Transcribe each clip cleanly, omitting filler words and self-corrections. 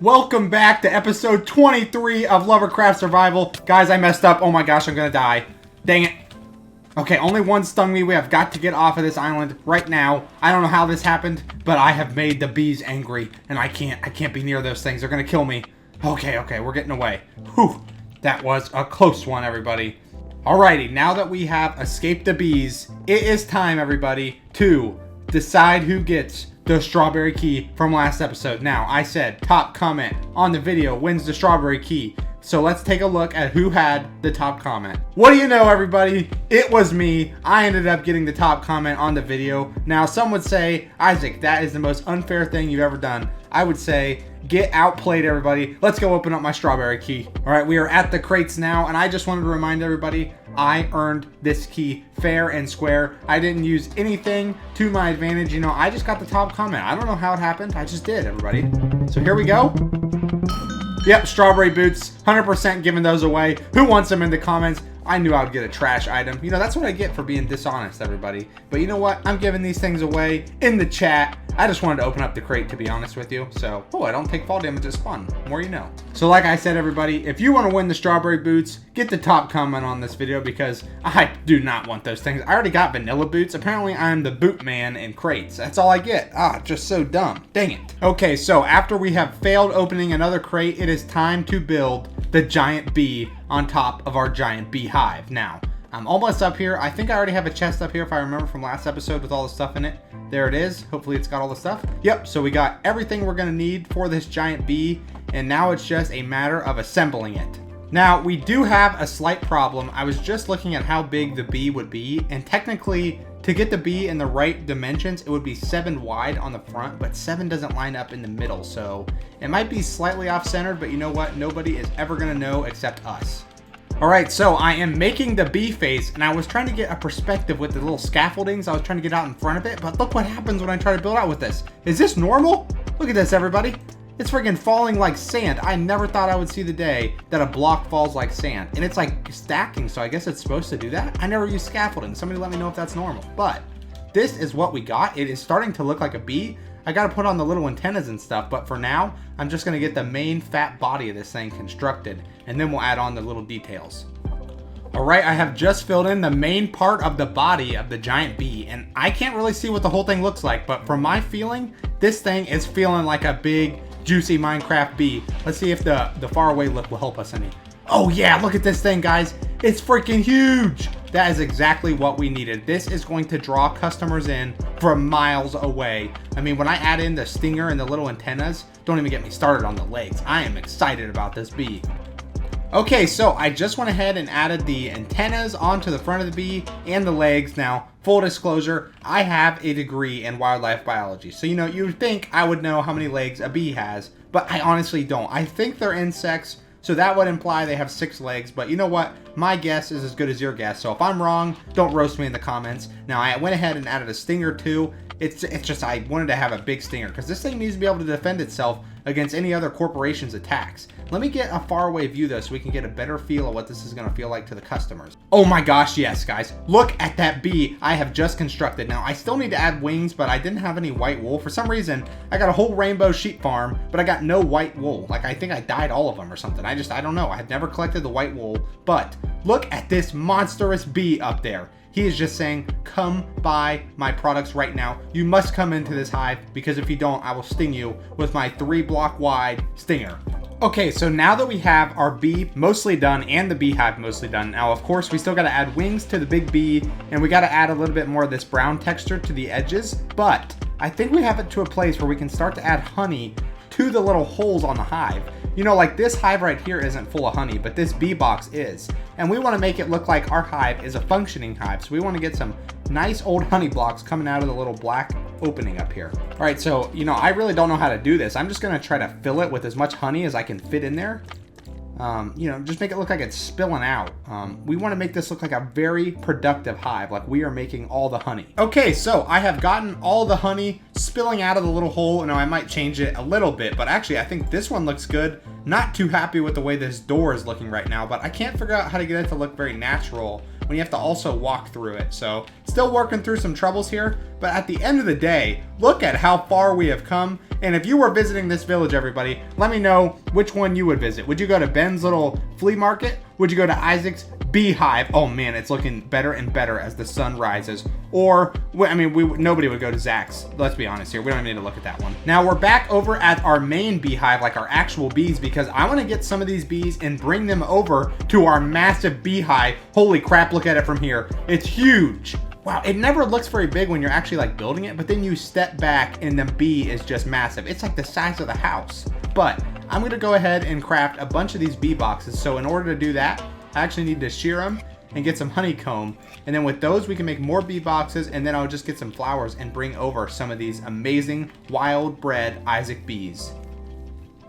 Welcome back to episode 23 of Lovercraft Survival. Guys, I messed up. Oh my gosh, I'm gonna die. Dang it. Okay, only one stung me. We have got to get off of this island right now. I don't know how this happened, but I have made the bees angry, and I can't be near those things. They're gonna kill me. Okay, we're getting away. Whew, that was a close one, everybody. Alrighty, now that we have escaped the bees, it is time, everybody, to decide who gets the strawberry key from last episode. Now, I said top comment on the video wins the strawberry key. So let's take a look at who had the top comment. What do you know, everybody? It was me. I ended up getting the top comment on the video. Now, some would say, Isaac, that is the most unfair thing you've ever done. I would say, get outplayed, everybody. Let's go open up my strawberry key. All right, we are at the crates now, and I just wanted to remind everybody, I earned this key fair and square. I didn't use anything to my advantage. You know, I just got the top comment. I don't know how it happened. I just did, everybody. So here we go. Yep, strawberry boots, 100% giving those away. Who wants them in the comments? I knew I would get a trash item. You know, that's what I get for being dishonest, everybody. But you know what? I'm giving these things away in the chat. I just wanted to open up the crate, to be honest with you. So, I don't take fall damage. It's fun. The more you know. So like I said, everybody, if you want to win the strawberry boots, get the top comment on this video because I do not want those things. I already got vanilla boots. Apparently, I'm the boot man in crates. That's all I get. Just so dumb. Dang it. Okay, so after we have failed opening another crate, it is time to build the giant bee on top of our giant beehive. Now, I'm almost up here. I think I already have a chest up here if I remember from last episode with all the stuff in it. There it is. Hopefully it's got all the stuff. Yep, so we got everything we're gonna need for this giant bee, and now it's just a matter of assembling it. Now, we do have a slight problem. I was just looking at how big the bee would be, and technically, to get the bee in the right dimensions, it would be 7 wide on the front, but 7 doesn't line up in the middle, so it might be slightly off-centered, but you know what? Nobody is ever gonna know except us. Alright, so I am making the bee face, and I was trying to get a perspective with the little scaffoldings. I was trying to get out in front of it, but look what happens when I try to build out with this. Is this normal? Look at this, everybody. It's freaking falling like sand. I never thought I would see the day that a block falls like sand. And it's like stacking, so I guess it's supposed to do that. I never used scaffolding. Somebody let me know if that's normal. But this is what we got. It is starting to look like a bee. I gotta put on the little antennas and stuff, but for now, I'm just gonna get the main fat body of this thing constructed, and then we'll add on the little details. Alright, I have just filled in the main part of the body of the giant bee, and I can't really see what the whole thing looks like, but from my feeling, this thing is feeling like a big, juicy Minecraft bee. Let's see if the faraway look will help us any. Oh yeah, look at this thing, guys. It's freaking huge. That is exactly what we needed. This is going to draw customers in from miles away. I mean, when I add in the stinger and the little antennas, don't even get me started on the legs. I am excited about this bee. Okay, so I just went ahead and added the antennas onto the front of the bee and the legs. Now, full disclosure, I have a degree in wildlife biology. So, you know, you would think I would know how many legs a bee has, but I honestly don't. I think they're insects, so that would imply they have 6 legs, but you know what? My guess is as good as your guess, so if I'm wrong, don't roast me in the comments. Now, I went ahead and added a stinger too. It's just I wanted to have a big stinger, because this thing needs to be able to defend itself against any other corporation's attacks. Let me get a faraway view though, so we can get a better feel of what this is gonna feel like to the customers. Oh my gosh, yes guys. Look at that bee I have just constructed. Now, I still need to add wings, but I didn't have any white wool. For some reason, I got a whole rainbow sheep farm, but I got no white wool. Like, I think I dyed all of them or something. I don't know. I had never collected the white wool, but look at this monstrous bee up there. He is just saying, come buy my products right now. You must come into this hive, because if you don't, I will sting you with my 3-block wide stinger. Okay, so now that we have our bee mostly done and the beehive mostly done, now of course we still gotta add wings to the big bee, and we gotta add a little bit more of this brown texture to the edges, but I think we have it to a place where we can start to add honey to the little holes on the hive. You know, like this hive right here isn't full of honey, but this bee box is. And we want to make it look like our hive is a functioning hive. So we want to get some nice old honey blocks coming out of the little black opening up here. All right, so, you know, I really don't know how to do this. I'm just going to try to fill it with as much honey as I can fit in there. You know, just make it look like it's spilling out. We want to make this look like a very productive hive, like we are making all the honey. Okay, so I have gotten all the honey spilling out of the little hole. Now I might change it a little bit, but actually I think this one looks good. Not too happy with the way this door is looking right now, but I can't figure out how to get it to look very natural when you have to also walk through it. So still working through some troubles here, but at the end of the day, look at how far we have come. And if you were visiting this village, everybody, let me know which one you would visit. Would you go to Ben's little flea market? Would you go to Isaac's beehive? Oh man, it's looking better and better as the sun rises. Or, I mean, nobody would go to Zach's. Let's be honest here. We don't even need to look at that one. Now we're back over at our main beehive, like our actual bees, because I want to get some of these bees and bring them over to our massive beehive. Holy crap, look at it from here. It's huge. Wow, it never looks very big when you're actually like building it, but then you step back and the bee is just massive. It's like the size of the house. But I'm gonna go ahead and craft a bunch of these bee boxes. So in order to do that, I actually need to shear them and get some honeycomb. And then with those, we can make more bee boxes, and then I'll just get some flowers and bring over some of these amazing wild bred Isaac bees.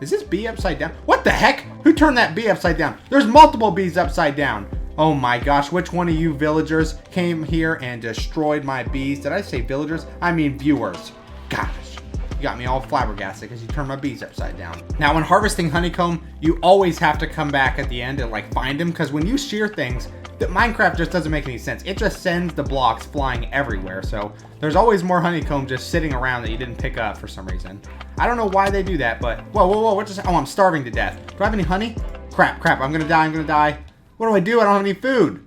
Is this bee upside down? What the heck? Who turned that bee upside down? There's multiple bees upside down. Oh my gosh, which one of you villagers came here and destroyed my bees? Did I say villagers? I mean viewers. Gosh, you got me all flabbergasted because you turned my bees upside down. Now when harvesting honeycomb, you always have to come back at the end and like find them, because when you shear things, Minecraft just doesn't make any sense. It just sends the blocks flying everywhere. So there's always more honeycomb just sitting around that you didn't pick up for some reason. I don't know why they do that, but whoa, what just, oh, I'm starving to death. Do I have any honey? Crap, I'm gonna die. What do? I don't have any food.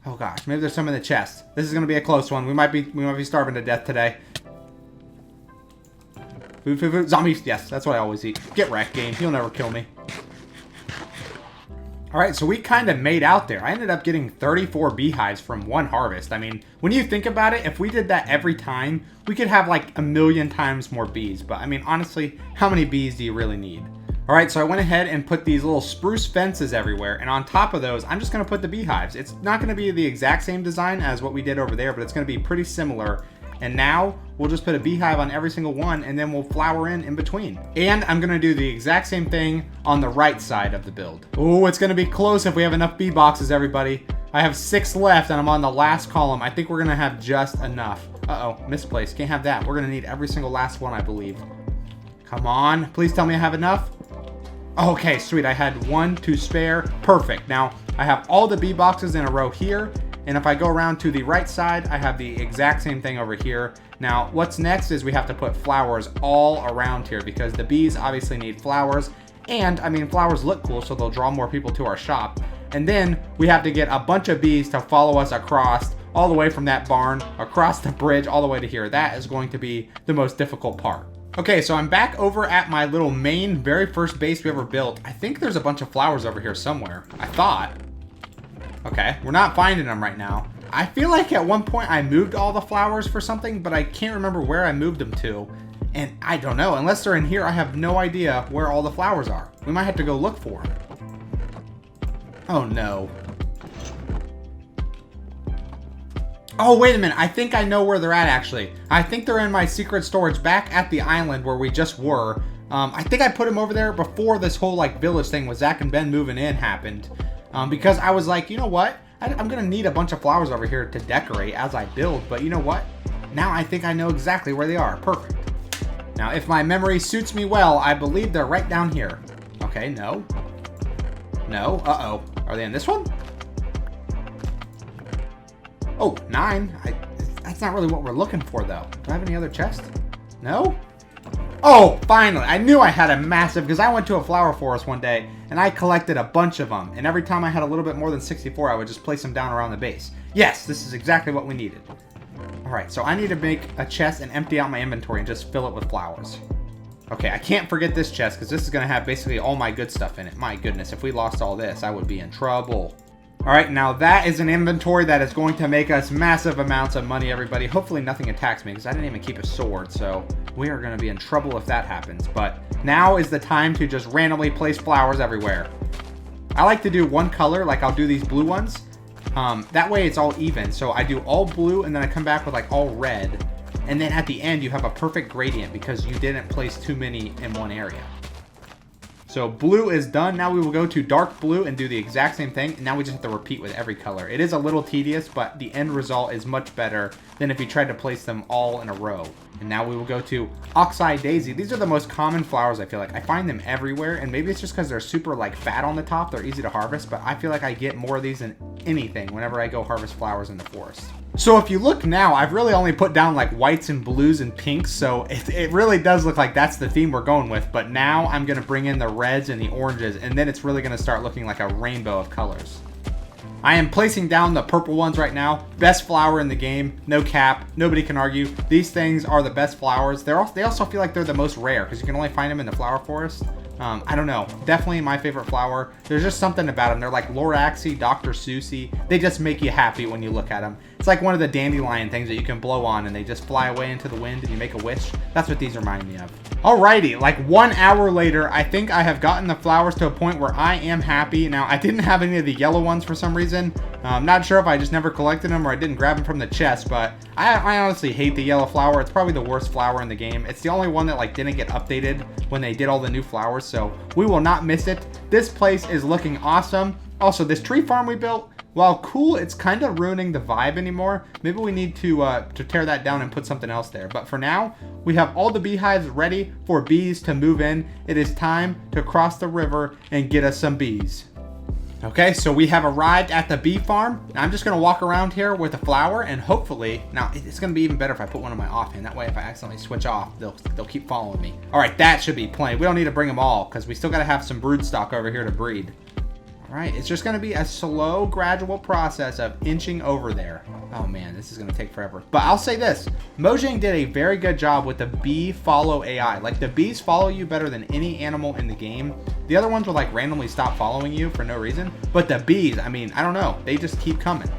Oh gosh, maybe there's some in the chest. This is gonna be a close one. We might be starving to death today. Food. Zombies, yes, that's what I always eat. Get wrecked, game. You'll never kill me. Alright, so we kind of made out there. I ended up getting 34 beehives from one harvest. I mean, when you think about it, if we did that every time, we could have like 1,000,000 times more bees. But I mean, honestly, how many bees do you really need? Alright, so I went ahead and put these little spruce fences everywhere, and on top of those, I'm just going to put the beehives. It's not going to be the exact same design as what we did over there, but it's going to be pretty similar. And now, we'll just put a beehive on every single one, and then we'll flower in between. And I'm going to do the exact same thing on the right side of the build. Oh, it's going to be close if we have enough bee boxes, everybody. I have 6 left, and I'm on the last column. I think we're going to have just enough. Uh-oh, misplaced. Can't have that. We're going to need every single last one, I believe. Come on. Please tell me I have enough. Okay, sweet. I had 1 to spare. Perfect. Now, I have all the bee boxes in a row here. And if I go around to the right side, I have the exact same thing over here. Now, what's next is we have to put flowers all around here, because the bees obviously need flowers. And, I mean, flowers look cool, so they'll draw more people to our shop. And then we have to get a bunch of bees to follow us across, all the way from that barn, across the bridge, all the way to here. That is going to be the most difficult part. Okay, so I'm back over at my little main, very first base we ever built. I think there's a bunch of flowers over here somewhere. I thought. Okay, we're not finding them right now. I feel like at one point I moved all the flowers for something, but I can't remember where I moved them to. And I don't know, unless they're in here, I have no idea where all the flowers are. We might have to go look for them. Oh no. Oh, wait a minute. I think I know where they're at, actually. I think they're in my secret storage back at the island where we just were. I think I put them over there before this whole, like, village thing with Zach and Ben moving in happened. Because I was like, you know what? I'm going to need a bunch of flowers over here to decorate as I build. But you know what? Now I think I know exactly where they are. Perfect. Now, if my memory suits me well, I believe they're right down here. Okay, no. No. Uh-oh. Are they in this one? Oh, 9. That's not really what we're looking for, though. Do I have any other chests? No? Oh, finally. I knew I had a massive, because I went to a flower forest one day, and I collected a bunch of them. And every time I had a little bit more than 64, I would just place them down around the base. Yes, this is exactly what we needed. All right, so I need to make a chest and empty out my inventory and just fill it with flowers. Okay, I can't forget this chest, because this is going to have basically all my good stuff in it. My goodness, if we lost all this, I would be in trouble. Alright, now that is an inventory that is going to make us massive amounts of money, everybody. Hopefully nothing attacks me, because I didn't even keep a sword, so we are going to be in trouble if that happens. But now is the time to just randomly place flowers everywhere. I like to do one color, like I'll do these blue ones. That way it's all even. So I do all blue, and then I come back with like all red. And then at the end, you have a perfect gradient, because you didn't place too many in one area. So blue is done. Now we will go to dark blue and do the exact same thing. And now we just have to repeat with every color. It is a little tedious, but the end result is much better than if you tried to place them all in a row. And now we will go to Oxeye Daisy. These are the most common flowers, I feel like. I find them everywhere, and maybe it's just because they're super like fat on the top. They're easy to harvest, but I feel like I get more of these than anything whenever I go harvest flowers in the forest. So if you look now, I've really only put down like whites and blues and pinks, so it really does look like that's the theme we're going with. But now I'm going to bring in the reds and the oranges, and then it's really going to start looking like a rainbow of colors. I am placing down the purple ones right now. Best flower in the game, no cap, nobody can argue. These things are the best flowers. They also feel like they're the most rare because you can only find them in the flower forest. I don't know, definitely my favorite flower. There's just something about them. They're like Loraxy, Dr. Seussy. They just make you happy when you look at them. It's like one of the dandelion things that you can blow on and they just fly away into the wind and you make a wish. That's what these remind me of. Alrighty, like 1 hour later, I think I have gotten the flowers to a point where I am happy. Now, I didn't have any of the yellow ones for some reason. I'm not sure if I just never collected them or I didn't grab them from the chest, but I honestly hate the yellow flower. It's probably the worst flower in the game. It's the only one that like didn't get updated when they did all the new flowers, so we will not miss it. This place is looking awesome. Also, this tree farm we built, while cool, it's kind of ruining the vibe anymore. Maybe we need to tear that down and put something else there. But for now, we have all the beehives ready for bees to move in. It is time to cross the river and get us some bees. Okay, so we have arrived at the bee farm. I'm just gonna walk around here with a flower and hopefully, now it's gonna be even better if I put one in my offhand. That way if I accidentally switch off, they'll keep following me. All right, that should be plenty. We don't need to bring them all because we still gotta have some brood stock over here to breed. All right, it's just gonna be a slow, gradual process of inching over there. Oh man, this is gonna take forever. But I'll say this, Mojang did a very good job with the bee follow AI. Like the bees follow you better than any animal in the game. The other ones will like randomly stop following you for no reason. But the bees, I mean, I don't know, they just keep coming.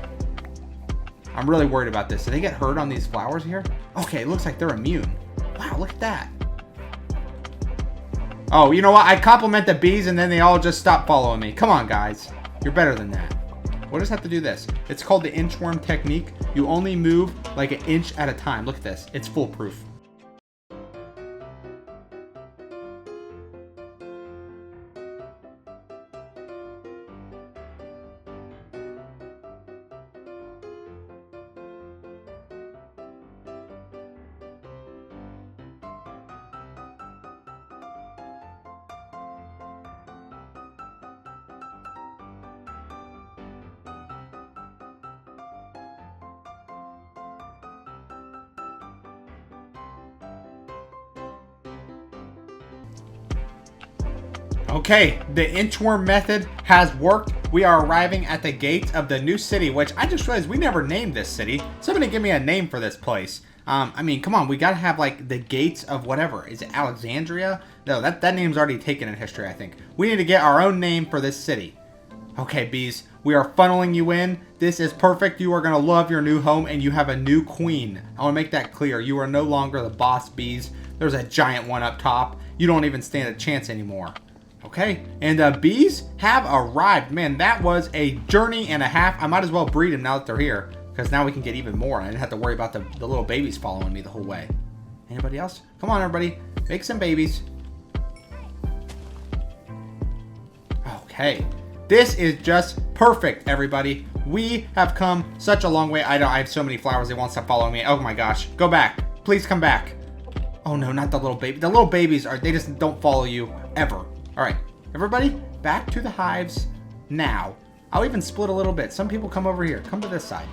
I'm really worried about this. Do they get hurt on these flowers here? Okay, it looks like they're immune. Wow, look at that. Oh, you know what? I compliment the bees and then they all just stop following me. Come on, guys. You're better than that. We'll just have to do this. It's called the inchworm technique. You only move like an inch at a time. Look at this. It's foolproof. Okay, the inchworm method has worked. We are arriving at the gates of the new city, which I just realized we never named this city. Somebody give me a name for this place. I mean, come on, we gotta have like the gates of whatever. Is it Alexandria? No, that name's already taken in history, I think. We need to get our own name for this city. Okay, bees, we are funneling you in. This is perfect. You are gonna love your new home and you have a new queen. I wanna make that clear. You are no longer the boss, bees. There's a giant one up top. You don't even stand a chance anymore. Okay, and bees have arrived. Man, that was a journey and a half. I might as well breed them now that they're here, because now we can get even more. I didn't have to worry about the little babies following me the whole way. Anybody else? Come on, everybody. Make some babies. Okay, this is just perfect, everybody. We have come such a long way. I have so many flowers. They won't stop following me. Oh my gosh. Go back. Please come back. Oh no, not the little baby. The little babies they just don't follow you ever. All right, everybody, back to the hives now. I'll even split a little bit. Some people come over here. Come to this side.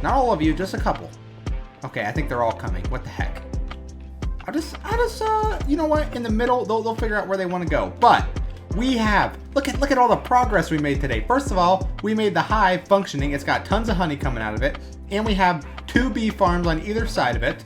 Not all of you, just a couple. Okay, I think they're all coming. What the heck? I'll just, you know what? In the middle, they'll figure out where they want to go. But we have, look at all the progress we made today. First of all, we made the hive functioning. It's got tons of honey coming out of it. And we have 2 bee farms on either side of it.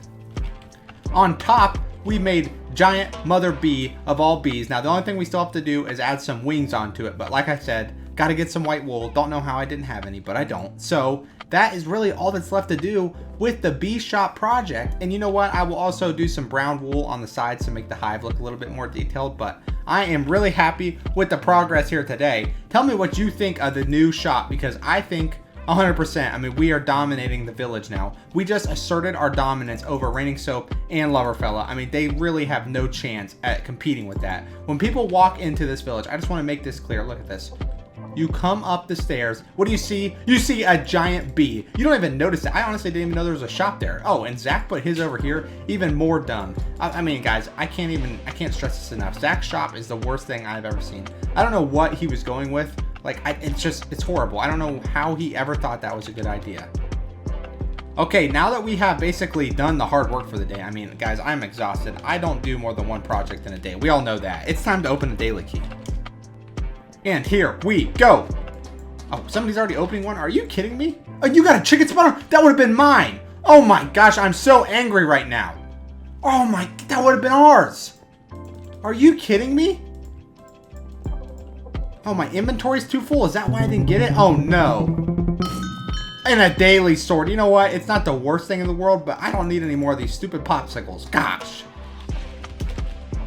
On top, we made giant mother bee of all bees. Now, the only thing we still have to do is add some wings onto it. But like I said, got to get some white wool. Don't know how I didn't have any, but I don't. So that is really all that's left to do with the bee shop project. And you know what? I will also do some brown wool on the sides to make the hive look a little bit more detailed. But I am really happy with the progress here today. Tell me what you think of the new shop, because I think 100%. I mean, we are dominating the village now. We just asserted our dominance over Raining Soap and Loverfella. I mean, they really have no chance at competing with that. When people walk into this village, I just want to make this clear. Look at this. You come up the stairs. What do you see? You see a giant bee. You don't even notice it. I honestly didn't even know there was a shop there. Oh, and Zach put his over here. Even more dumb. I mean, guys, I can't stress this enough. Zach's shop is the worst thing I've ever seen. I don't know what he was going with. Like, it's horrible. I don't know how he ever thought that was a good idea. Okay, now that we have basically done the hard work for the day, I mean, guys, I'm exhausted. I don't do more than one project in a day. We all know that. It's time to open a daily key. And here we go. Oh, somebody's already opening one? Are you kidding me? Oh, you got a chicken spawner? That would have been mine. Oh my gosh, I'm so angry right now. Oh my, that would have been ours. Are you kidding me? Oh, my inventory's too full. Is that why I didn't get it? Oh no. And a daily sword. You know what? It's not the worst thing in the world, but I don't need any more of these stupid popsicles. Gosh.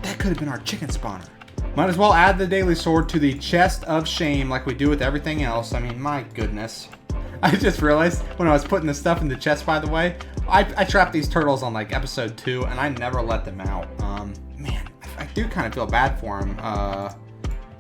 That could have been our chicken spawner. Might as well add the daily sword to the chest of shame like we do with everything else. I mean, my goodness. I just realized when I was putting the stuff in the chest, by the way, I trapped these turtles on like episode 2 and I never let them out. Man, I do kind of feel bad for them.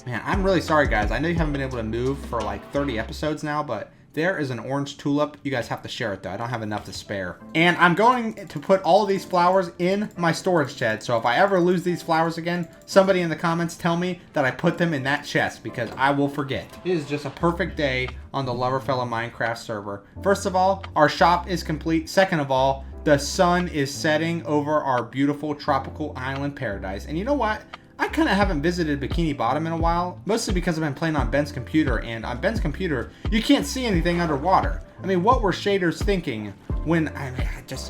Man, I'm really sorry, guys. I know you haven't been able to move for like 30 episodes now, but there is an orange tulip. You guys have to share it, though. I don't have enough to spare. And I'm going to put all of these flowers in my storage shed. So if I ever lose these flowers again, somebody in the comments tell me that I put them in that chest because I will forget. It is just a perfect day on the Loverfella Minecraft server. First of all, our shop is complete. Second of all, the sun is setting over our beautiful tropical island paradise. And you know what? I kind of haven't visited Bikini Bottom in a while, mostly because I've been playing on Ben's computer, and on Ben's computer, you can't see anything underwater. I mean, what were shaders thinking when,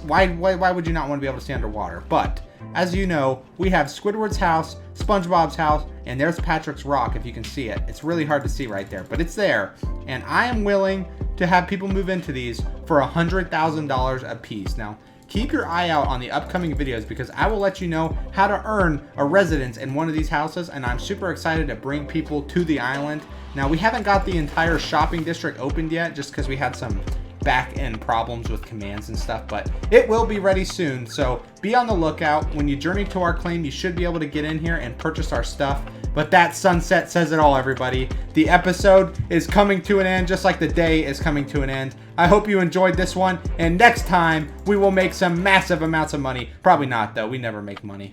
why would you not want to be able to see underwater? But, as you know, we have Squidward's house, SpongeBob's house, and there's Patrick's rock, if you can see it. It's really hard to see right there, but it's there, and I am willing to have people move into these for $100,000 a piece. Now, keep your eye out on the upcoming videos because I will let you know how to earn a residence in one of these houses, and I'm super excited to bring people to the island. Now, we haven't got the entire shopping district opened yet just because we had some back-end problems with commands and stuff, but it will be ready soon, so be on the lookout. When you journey to our claim, you should be able to get in here and purchase our stuff. But that sunset says it all, everybody. The episode is coming to an end, just like the day is coming to an end. I hope you enjoyed this one, and next time we will make some massive amounts of money. Probably not, though. We never make money.